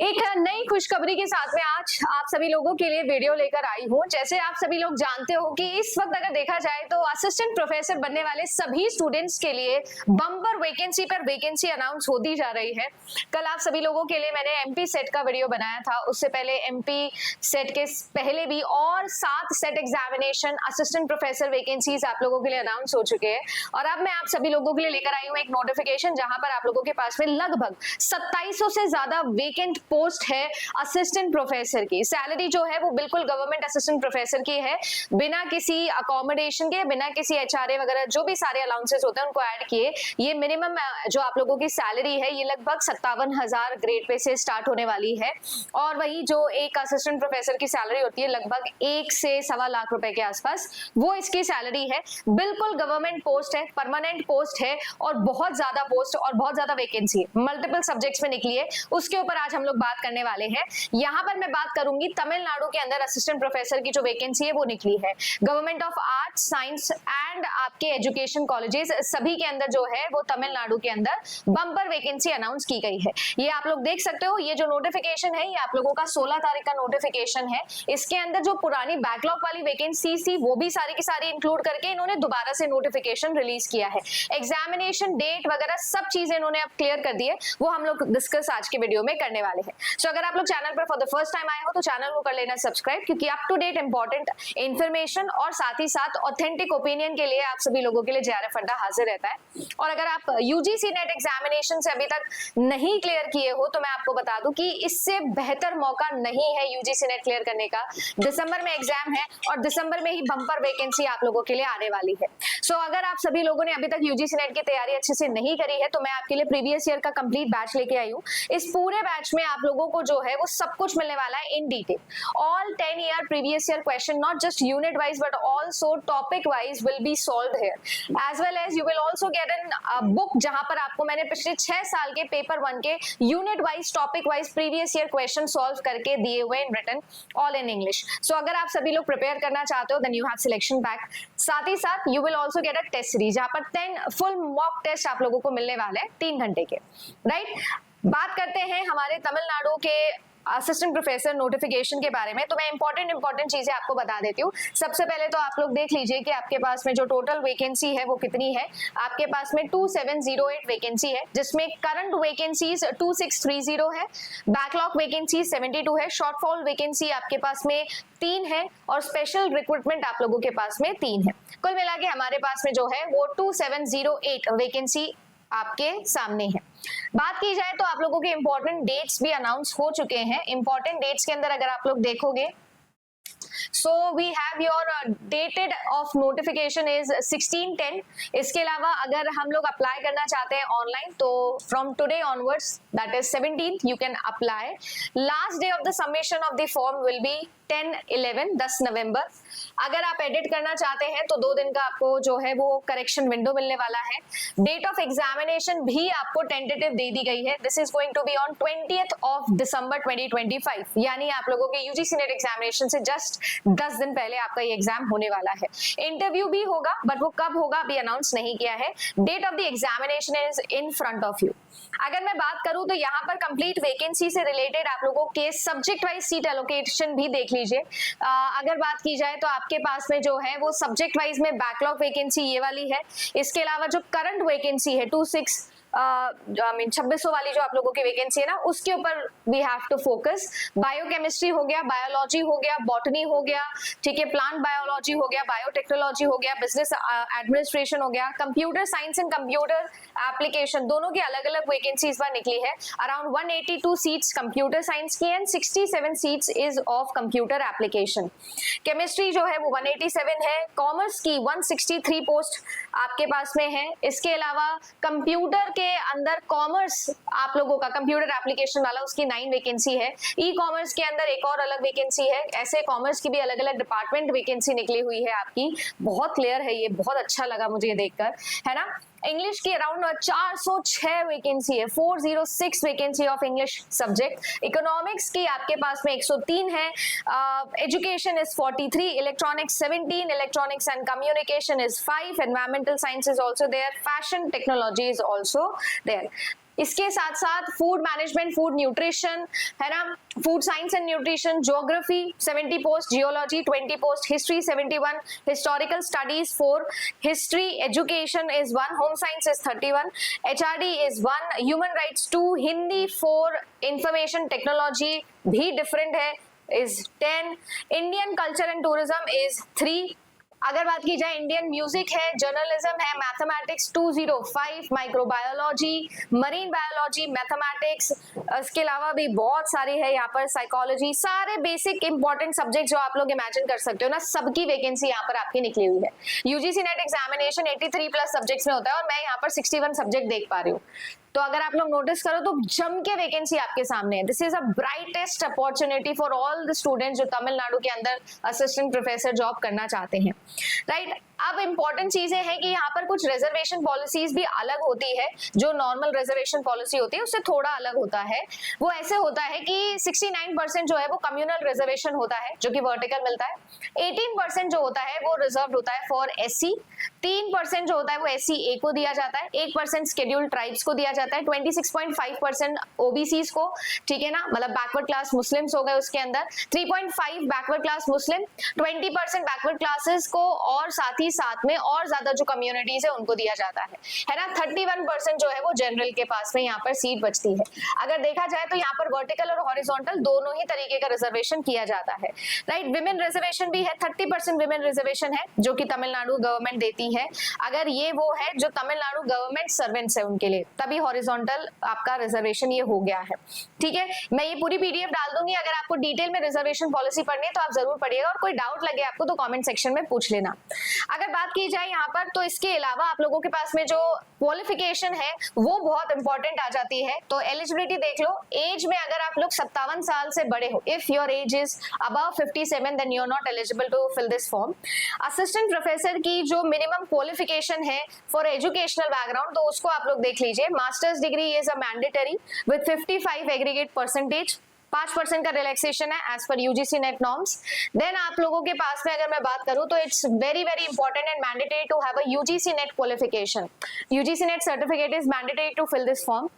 एक नई खुशखबरी के साथ में आज आप सभी लोगों के लिए वीडियो लेकर आई हूं। जैसे आप सभी लोग जानते हो कि इस वक्त अगर देखा जाए तो असिस्टेंट प्रोफेसर बनने वाले सभी स्टूडेंट्स के लिए बम्पर वैकेंसी पर वैकेंसी अनाउंस होती जा रही है। कल आप सभी लोगों के लिए मैंने एमपी सेट का वीडियो बनाया था, उससे पहले एमपी सेट के पहले भी और 7 set examination assistant professor vacancies आप लोगों के लिए अनाउंस हो चुके हैं। और अब मैं आप सभी लोगों के लिए लेकर आई हूँ एक नोटिफिकेशन जहां पर आप लोगों के पास में लगभग 2700 से ज्यादा वेकेंट पोस्ट है असिस्टेंट प्रोफेसर की। सैलरी जो है वो बिल्कुल गवर्नमेंट असिस्टेंट प्रोफेसर की है, बिना किसी अकोमोडेशन के, बिना किसी एचआरए वगैरह जो भी सारे अलाउंसेस होते हैं उनको ऐड किए। ये मिनिमम जो आप लोगों की सैलरी है ये लगभग 57,000 ग्रेड पे से स्टार्ट होने वाली है। और वही जो एक असिस्टेंट प्रोफेसर की सैलरी होती है लगभग 1 से सवा लाख रुपए के आसपास, वो इसकी सैलरी है। बिल्कुल गवर्नमेंट पोस्ट है, परमानेंट पोस्ट है और बहुत ज्यादा पोस्ट और बहुत ज्यादा वैकेंसी मल्टीपल सब्जेक्ट्स में निकली है। उसके ऊपर आज हम लोग बात करने वाले हैं। यहाँ पर मैं बात करूंगी तमिलनाडु के अंदर असिस्टेंट प्रोफेसर की जो वैकेंसी है वो निकली है। Government of arts, science and आपके एजुकेशन कॉलेजेस सभी के अंदर जो है वो तमिलनाडु के अंदर बम्पर वैकेंसी अनाउंस की गई है। ये आप लोग देख सकते हो, ये जो नोटिफिकेशन है ये आप लोगों का 16 तारीख का नोटिफिकेशन है। इसके अंदर जो पुरानी बैकलॉग वाली वैकेंसी थी वो भी सारी की सारी इंक्लूड करके इन्होंने दोबारा से नोटिफिकेशन रिलीज किया है। एग्जामिनेशन डेट वगैरह सब चीजें इन्होंने अब क्लियर कर दी है, वो हम लोग डिस्कस आज के वीडियो में करने वाले हैं। सो अगर आप लोग चैनल पर फॉर द फर्स्ट टाइम आए हो तो चैनल को कर लेना सब्सक्राइब, क्योंकि up to date important information और साथ ही साथ ऑथेंटिक ओपिनियन के लिए आप सभी लोगों के लिए जेआरएफ अड्डा हाजिर रहता है। और अगर आप यूजीसी नेट एग्जामिनेशन से अभी तक नहीं क्लियर किए हो तो मैं आपको बता दूं कि इससे बेहतर मौका नहीं है यूजीसी नेट क्लियर करने का। दिसंबर में एग्जाम है और दिसंबर में ही बम्पर वैकेंसी आप लोगों के लिए आने वाली है। सो अगर आप सभी लोगों ने अभी तक यूजीसी नेट की तैयारी अच्छे से नहीं करी है तो मैं आपके लिए प्रीवियस ईयर का कंप्लीट बैच लेके आई हूँ। इस पूरे बैच में आप लोगों को जो है वो सब कुछ मिलने वाला है in detail. All 10 year previous year question, not just unit wise but also topic wise will be solved here, as well as you will also get an book जहां पर आपको मैंने पिछले 6 साल के पेपर 1 के unit wise, topic wise previous year question solve करके दिए हुए in written, all in English. So अगर आप सभी लोग प्रिपेयर करना चाहते हो then you have selection pack. साथ ही साथ you will also get a test series जहां पर 10 फुल मॉक टेस्ट आप लोगों को मिलने वाले हैं 3 घंटे के, राइट। बात करते हैं हमारे तमिलनाडु के असिस्टेंट प्रोफेसर नोटिफिकेशन के बारे में। तो मैं इंपॉर्टेंट चीजें आपको बता देती हूँ। सबसे पहले तो आप लोग देख लीजिए कि आपके पास में जो टोटल वैकेंसी है वो कितनी है। आपके पास में 2708 वैकेंसी है, जिसमें करंट वैकेंसीज 2630 है, बैकलॉग वैकेंसी 72 है, शॉर्टफॉल वैकेंसी आपके पास में 3 है और स्पेशल रिक्रूटमेंट आप लोगों के पास में 3 है। कुल मिला के हमारे पास में जो है वो 2708 वैकेंसी आपके सामने है। बात की जाए तो आप लोगों के इंपॉर्टेंट डेट्स भी अनाउंस हो चुके हैं। इंपॉर्टेंट डेट्स के अंदर अगर आप लोग देखोगे so we have your dated of notification is 16/10। इसके अलावा अगर हम लोग अप्लाई करना चाहते हैं ऑनलाइन तो from today onwards that is 17th you can apply। last day of the submission of the form will be 10 नवंबर। अगर आप एडिट करना चाहते हैं तो 2 दिन का आपको जो है वो करेक्शन विंडो मिलने वाला है। डेट ऑफ एग्जामिनेशन भी आपको टेंटेटिव दे दी गई है। This is going to be on 20th of December 2025, यानी आप लोगों के यूजीसी नेट एग्जामिनेशन से जस्ट 10 दिन पहले आपका ये एग्जाम होने वाला है। इंटरव्यू भी होगा बट वो कब होगा अभी अनाउंस नहीं किया है। Date of the examination is in front of you. अगर मैं बात करूं तो यहाँ पर कंप्लीट वैकेंसी से रिलेटेड आप लोगों के सब्जेक्ट वाइज सीट एलोकेशन भी देख लीजिए। अगर बात की जाए तो आपके पास में जो है वो सब्जेक्ट वाइज में बैकलॉग वैकेंसी ये वाली है। इसके अलावा जो करंट वैकेंसी है 2600 वाली जो आप लोगों की वैकेंसी है ना, उसके ऊपर we have to focus. Biochemistry हो गया, बायोलॉजी हो गया, बॉटनी हो गया, ठीक है, प्लांट बायोलॉजी हो गया, बायोटेक्नोलॉजी हो गया, बिजनेस एडमिनिस्ट्रेशन हो गया, computer science and computer application, दोनों की अलग अलग वैकेंसी इस बार निकली है। अराउंड 182 सीट्स कंप्यूटर साइंस की and 67 seats is of computer application. Chemistry जो है वो 187 है, कॉमर्स की 163 पोस्ट आपके पास में है। इसके अलावा कंप्यूटर के अंदर कॉमर्स आप लोगों का कंप्यूटर एप्लीकेशन वाला उसकी 9 वैकेंसी है। ई कॉमर्स के अंदर एक और अलग वैकेंसी है। ऐसे कॉमर्स की भी अलग अलग डिपार्टमेंट वैकेंसी निकली हुई है आपकी। बहुत क्लियर है ये, बहुत अच्छा लगा मुझे ये देखकर, है ना। इंग्लिश की अराउंड 406 वैकेंसी है, 406 vacancy of English subject. Economics की आपके पास में 103 है। Education is 43, electronics 17, electronics and communication is 5, environmental science is also there, fashion technology is also there. इसके साथ साथ फूड मैनेजमेंट, फूड न्यूट्रिशन, है ना, food science and nutrition, geography 70 post, geology 20 post, history 71, historical studies 4, history education is 1, home science is 31, HRD is 1, human rights 2, Hindi 4, information technology भी different है is 10, Indian culture and tourism is 3। अगर बात की जाए Indian music है, journalism है, mathematics 205, microbiology, marine biology, mathematics, इसके अलावा भी बहुत सारी है यहाँ पर, साइकोलॉजी, सारे बेसिक इंपॉर्टेंट सब्जेक्ट जो आप लोग इमेजिन कर सकते हो ना, सबकी वैकेंसी यहाँ पर आपकी निकली हुई है। UGC NET examination 83 plus subjects में होता है और मैं यहाँ पर 61 सब्जेक्ट देख पा रही हूँ। तो अगर आप लोग नोटिस करो तो जम के वैकेंसी आपके सामने है। This is a brightest opportunity for all the students जो तमिलनाडु के अंदर असिस्टेंट प्रोफेसर जॉब करना चाहते हैं, राइट। अब इंपॉर्टेंट चीजें हैं कि यहाँ पर कुछ रिजर्वेशन पॉलिसीज भी अलग होती है, जो नॉर्मल रिजर्वेशन पॉलिसी होती है उससे थोड़ा अलग होता है। वो ऐसे होता है कि 69% जो है वो कम्युनल रिजर्वेशन होता है जो कि वर्टिकल मिलता है, 18% जो होता है वो रिजर्व होता है फॉर एससी, 3% जो होता है वो एससी ए को दिया जाता है, 1% शेड्यूल्ड ट्राइब्स को दिया जाता है, 26.5% ओबीसीज को, ठीक है ना, मतलब बैकवर्ड क्लास मुस्लिम्स हो गए उसके अंदर, 3.5 बैकवर्ड क्लास मुस्लिम, 20% बैकवर्ड क्लासेस को, और साथ ही साथ में और ज्यादा जो कम्युनिटीज है उनको दिया जाता है ना। 31% जो है वो जनरल के पास में यहाँ पर सीट बचती है। अगर देखा जाए तो यहाँ पर वर्टिकल और हॉरिजॉन्टल दोनों ही तरीके का रिजर्वेशन किया जाता है, राइट। विमेन रिजर्वेशन भी है, 30% विमेन रिजर्वेशन है जो कि तमिलनाडु गवर्नमेंट देती है। अगर ये वो है जो तमिलनाडु गवर्नमेंट सर्वेंट्स है उनके लिए, तभी हॉरिजॉन्टल आपका रिजर्वेशन ये हो गया है, ठीक है। मैं ये पूरी पीडीएफ डाल दूंगी, अगर आपको डिटेल में रिजर्वेशन पॉलिसी पढ़नी है तो आप जरूर पढ़िएगा, और कोई डाउट लगे आपको तो कमेंट सेक्शन में पूछ लेना। अगर बात की जाए यहाँ पर तो इसके अलावा आप लोगों के पास में जो क्वालिफिकेशन है वो बहुत इंपॉर्टेंट आ जाती है। तो एलिजिबिलिटी देख लो, एज में अगर आप लोग 57 साल से बड़े हो, if your age is above 57 then you are not eligible to fill this form. Assistant professor की जो मिनिमम क्वालिफिकेशन है फॉर एजुकेशनल बैकग्राउंड, तो उसको आप लोग देख लीजिए, masters degree is a mandatory with 55 aggregate percentage, 5% का रिलैक्सेशन है as per UGC net norms. Then आप लोगों के पास में अगर मैं बात करूं तो it's very very important and mandatory to have a UGC NET qualification, UGC NET certificate is mandatory to fill this form,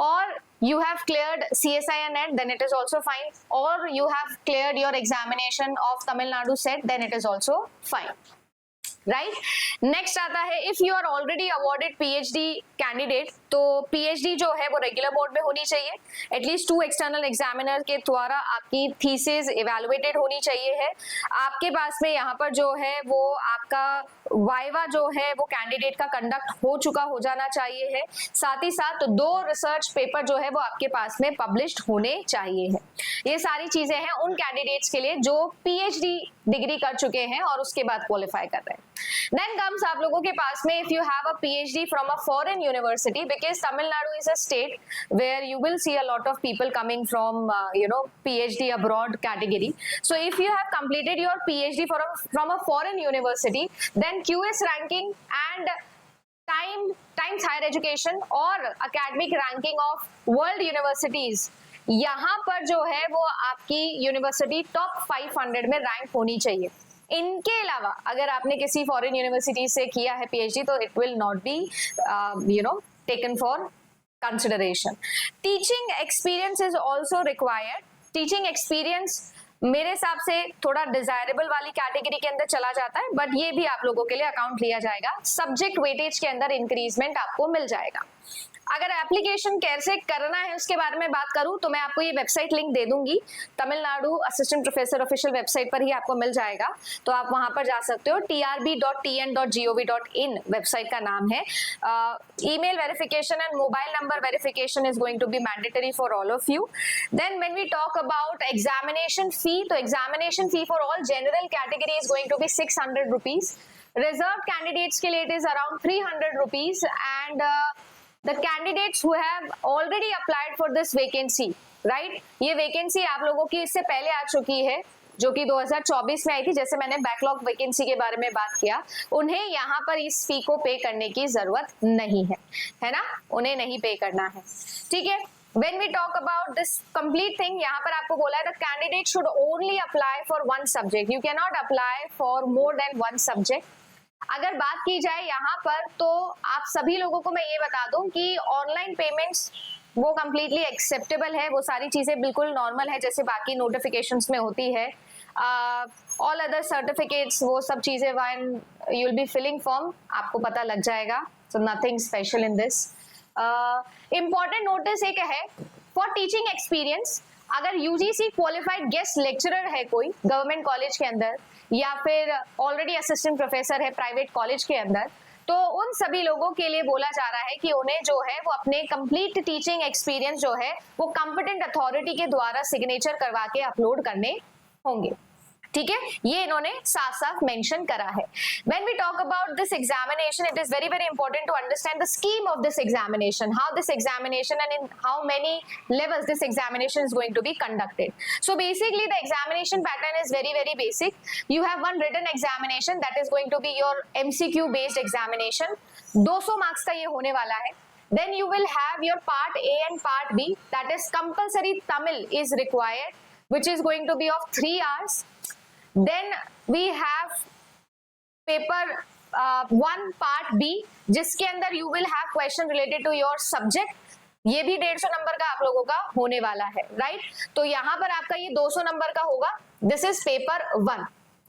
और you have cleared CSIR net then it is also fine, or you have cleared your examination of Tamil Nadu set then it is also fine, right. Next आता है if you are already awarded PhD candidate, तो PhD जो है वो regular board में होनी चाहिए, at least 2 external examiner के द्वारा आपकी थीसिस इवैल्यूएटेड होनी चाहिए है। आपके पास में यहाँ पर जो है वो आपका वाइवा जो है वो कैंडिडेट का कंडक्ट हो चुका हो जाना चाहिए है, साथ ही साथ 2 रिसर्च पेपर जो है वो आपके पास में पब्लिश्ड होने चाहिए है। ये सारी चीजें हैं उन कैंडिडेट्स के लिए जो पीएचडी डिग्री कर चुके हैं और उसके बाद क्वालिफाई कर रहे हैं। Then comes आप लोगों के पास में if you have a PhD from a foreign university, because Tamil Nadu is a state where you will see a lot of people coming from PhD abroad category. So if you have completed your PhD from a foreign university, then QS ranking and Times Higher Education और academic ranking of world universities, यहाँ पर जो है वो आपकी university top 500 में rank होनी चाहिए। इनके अलावा अगर आपने किसी फॉरेन यूनिवर्सिटी से किया है पीएचडी तो it will not be taken for consideration. Teaching experience is also required. Teaching experience मेरे हिसाब से थोड़ा डिजायरेबल वाली कैटेगरी के अंदर चला जाता है, बट ये भी आप लोगों के लिए अकाउंट लिया जाएगा। सब्जेक्ट वेटेज के अंदर इंक्रीजमेंट आपको मिल जाएगा। अगर एप्लीकेशन कैसे करना है उसके बारे में बात करूं तो मैं आपको ये वेबसाइट लिंक दे दूंगी, Tamil Nadu assistant professor official website पर ही आपको मिल जाएगा, तो आप वहां पर जा सकते हो। trb.tn.gov.in वेबसाइट का नाम है। Email verification and mobile number verification is going to be mandatory for all of you. Then when we talk about examination fee, तो examination fee for all general category is going to be 600 rupees. Reserve candidates के लिए it is around 300 rupees and the candidates who have already applied for this vacancy, right, ये vacancy आप लोगों की इससे पहले आ चुकी है जो कि 2024 में आई थी, जैसे मैंने बैकलॉग वैकेंसी के बारे में बात किया, उन्हें यहाँ पर इस फी को पे करने की जरूरत नहीं है ना, उन्हें नहीं पे करना है, ठीक है। When we talk about this complete thing, यहाँ पर आपको बोला है the candidate should only apply for one subject. You cannot apply for more than one subject. अगर बात की जाए यहाँ पर तो आप सभी लोगों को मैं ये बता दूं कि ऑनलाइन पेमेंट्स वो कम्प्लीटली एक्सेप्टेबल है, वो सारी चीजें बिल्कुल नॉर्मल है जैसे बाकी नोटिफिकेशंस में होती है। ऑल अदर सर्टिफिकेट्स वो सब चीजें when you will be filling form आपको पता लग जाएगा, so nothing special in this. Important notice एक है फॉर टीचिंग एक्सपीरियंस, अगर यूजीसी क्वालिफाइड गेस्ट लेक्चरर है कोई गवर्नमेंट कॉलेज के अंदर या फिर ऑलरेडी असिस्टेंट प्रोफेसर है प्राइवेट कॉलेज के अंदर, तो उन सभी लोगों के लिए बोला जा रहा है कि उन्हें जो है वो अपने कंप्लीट टीचिंग एक्सपीरियंस जो है वो कॉम्पिटेंट अथॉरिटी के द्वारा सिग्नेचर करवा के अपलोड करने होंगे। ठीक है, ये इन्होंने साफ साफ मेंशन करा है। When we talk about this examination, it is very very important to understand the scheme of this examination, how this examination and in how many levels this examination is going to be conducted. So basically the examination pattern is very very basic. You have one written examination that is going to be your MCQ based examination, 200 marks का ये होने वाला है। Then you will have your part A and part B, that is compulsory Tamil is required, which is going to be of 3 hours. Then we have paper 1 part B, जिसके अंदर you will have question related to your subject, ये भी 150 number का आप लोगों का होने वाला है, राइट? तो यहाँ पर आपका ये 200 नंबर का होगा, this is paper 1।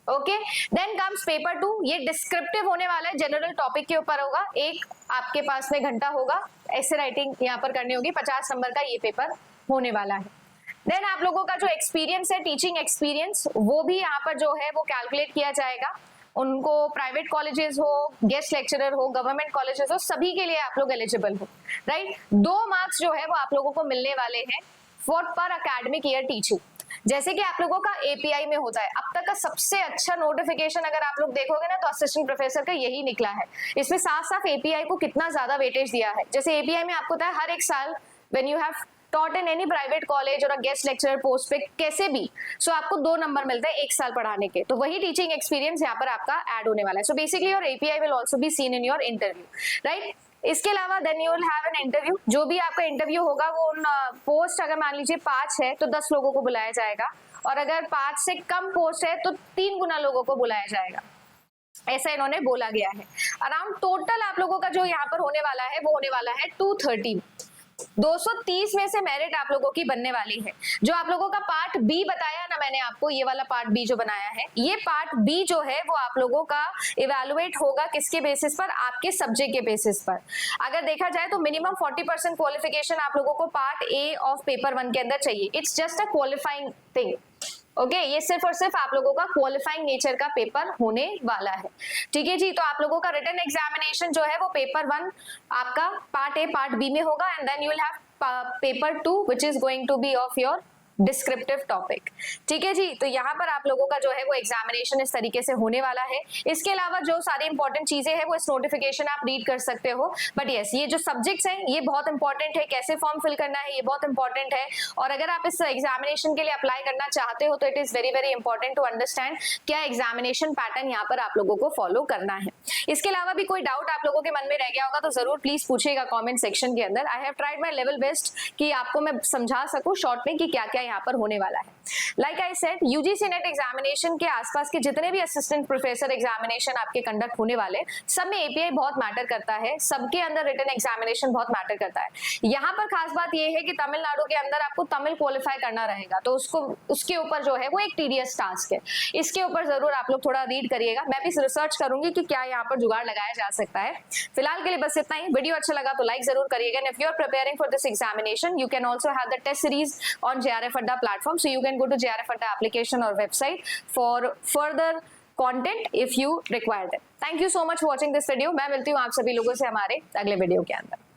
Okay, then comes paper 2, ये डिस्क्रिप्टिव होने वाला है, जनरल टॉपिक के ऊपर होगा, एक आपके पास में घंटा होगा, ऐसे राइटिंग यहाँ पर करनी होगी, 50 नंबर का ये पेपर होने वाला है। देन आप लोगों का जो एक्सपीरियंस है, टीचिंग एक्सपीरियंस, वो भी यहाँ पर जो है वो कैलकुलेट किया जाएगा। उनको प्राइवेट कॉलेजेस हो, गेस्ट लेक्चरर हो, गवर्नमेंट कॉलेजेस हो, सभी के लिए आप लोग एलिजिबल हो, राइट? 2 मार्क्स जो है वो आप लोगों को मिलने वाले हैं फॉर पर अकेडमिक ईयर टीचिंग, जैसे कि आप लोगों का एपीआई में होता है। अब तक का सबसे अच्छा नोटिफिकेशन अगर आप लोग देखोगे ना तो असिस्टेंट प्रोफेसर का यही निकला है। इसमें साफ साफ एपीआई को कितना ज्यादा वेटेज दिया है। जैसे एपीआई में आपको पता है हर एक साल when you have taught in any private college और गेस्ट लेक्चरर पोस्ट पे कैसे भी सो आपको 2 नंबर मिलते हैं 1 साल पढ़ाने के, तो वही टीचिंग एक्सपीरियंस यहाँ पर आपका ऐड होने वाला है। So basically your API will also be seen in your interview, right? इसके अलावा then you will have an interview, जो भी आपका इंटरव्यू होगा वो उन पोस्ट अगर मान लीजिए 5 है तो 10 लोगों को बुलाया जाएगा, और अगर 5 से कम पोस्ट है तो 3 गुना लोगों को बुलाया जाएगा, ऐसा इन्होंने बोला गया है। अराउंड टोटल आप लोगों का जो यहाँ पर होने वाला है वो होने वाला है 230, 230 में से मेरिट आप लोगों की बनने वाली है। जो आप लोगों का पार्ट बी बताया ना मैंने आपको, ये वाला पार्ट बी जो बनाया है, ये पार्ट बी जो है वो आप लोगों का इवैल्यूएट होगा किसके बेसिस पर? आपके सब्जेक्ट के बेसिस पर। अगर देखा जाए तो मिनिमम 40% क्वालिफिकेशन आप लोगों को पार्ट ए ऑफ पेपर 1 के अंदर चाहिए। It's just a qualifying thing, okay ये सिर्फ और सिर्फ आप लोगों का क्वालिफाइंग नेचर का पेपर होने वाला है। ठीक है जी, तो आप लोगों का रिटन एग्जामिनेशन जो है वो पेपर 1 आपका पार्ट ए पार्ट बी में होगा, and then you will have paper 2 which is going to be of your descriptive topic. ठीक है जी, तो यहाँ पर आप लोगों का जो है वो एग्जामिनेशन इस तरीके से होने वाला है। इसके अलावा जो सारी इंपॉर्टेंट चीजें हैं वो इस नोटिफिकेशन आप रीड कर सकते हो, बट यस ये जो सब्जेक्ट्स हैं ये बहुत इंपॉर्टेंट है, कैसे फॉर्म फिल करना है ये बहुत इंपॉर्टेंट है, और अगर आप इस एग्जामिनेशन के लिए अप्लाई करना चाहते हो तो it is very very important to understand क्या एग्जामिनेशन पैटर्न यहाँ पर आप लोगों को फॉलो करना है। इसके अलावा भी कोई डाउट आप लोगों के मन में रह गया होगा तो जरूर प्लीज पूछिएगा कॉमेंट सेक्शन के अंदर। I have tried my level best कि आपको मैं समझा सकूं शॉर्ट में कि क्या क्या यहाँ पर होने वाला है। Like I said, UGC NET examination के आसपास के जितने भी असिस्टेंट प्रोफेसर एग्जामिनेशन आपके कंडक्ट होने वाले, सब में एपीआई बहुत मैटर करता है, सबके अंदर रिटन एग्जामिनेशन बहुत मैटर करता है। यहाँ पर खास बात यह है कि तमिलनाडु के अंदर आपको तमिल क्वालिफाई करना रहेगा, तो उसके ऊपर जो है वो एक टीडियस टास्क है। इसके ऊपर जरूर आप लोग थोड़ा रीड करिएगा, मैं भी रिसर्च करूंगी कि क्या यहाँ पर जुगाड़ लगाया जा सकता है। फिलहाल के लिए बस इतना ही। वीडियो अच्छा लगा तो लाइक जरूर करिएगा, and if you are preparing for this examination you can also have the test series on JRF Adda platform, so you can go to JRF Adda application or website for further content if you require it. Thank you so much for watching this video. मैं मिलती हूँ आप सभी लोगों से हमारे अगले video के अंदर।